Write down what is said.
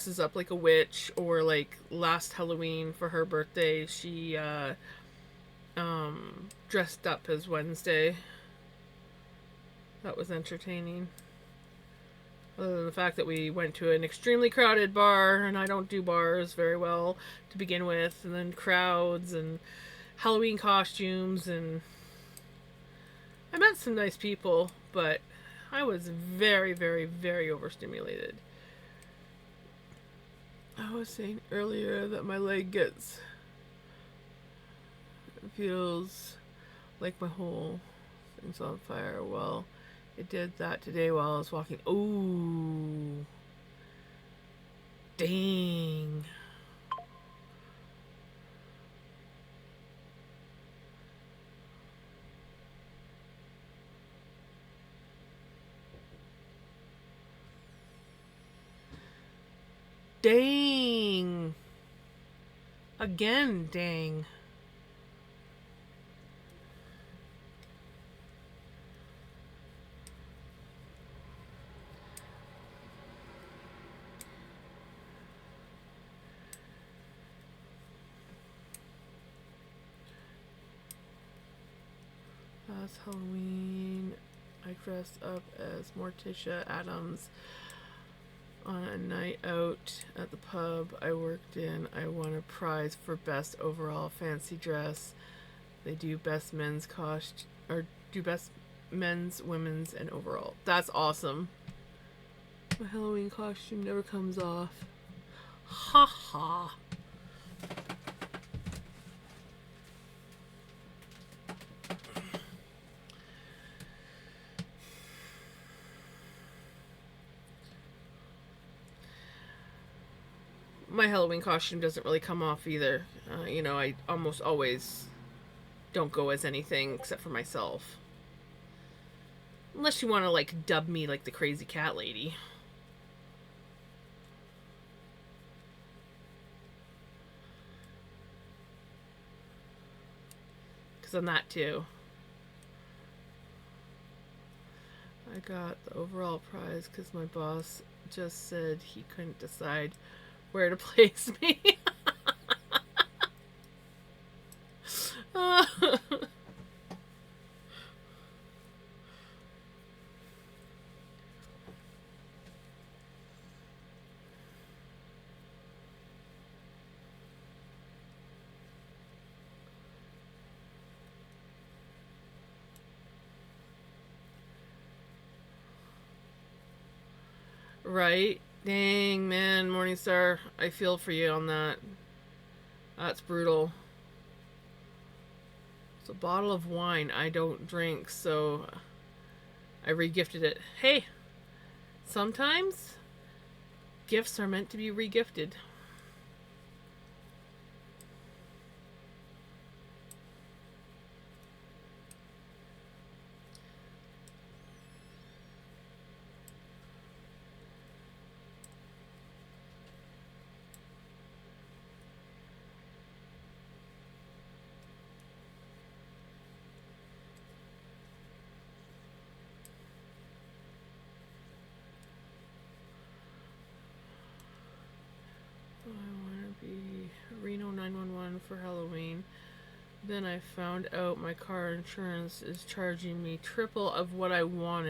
dresses up like a witch, or like last Halloween for her birthday, she dressed up as Wednesday. That was entertaining. Other than the fact that we went to an extremely crowded bar, and I don't do bars very well to begin with, and then crowds and Halloween costumes, and I met some nice people, but I was very, very, very overstimulated. I was saying earlier that my leg feels like my whole thing's on fire. Well, it did that today while I was walking. Ooh. Dang. Dang. Again, dang. Last Halloween, I dressed up as Morticia Adams on a night out at the pub I worked in. I won a prize for best overall fancy dress. They do best men's or do best men's, women's, and overall. That's awesome. My Halloween costume never comes off. Ha ha. My Halloween costume doesn't really come off either. I almost always don't go as anything except for myself. Unless you want to, like, dub me like the crazy cat lady. Because I'm that too. I got the overall prize because my boss just said he couldn't decide where to place me. Right? Dang, man, Morningstar. I feel for you on that. That's brutal. It's a bottle of wine. I don't drink, so I regifted it. Hey, sometimes gifts are meant to be regifted. I want to be Reno 911 for Halloween. Then I found out my car insurance is charging me triple of what I wanted.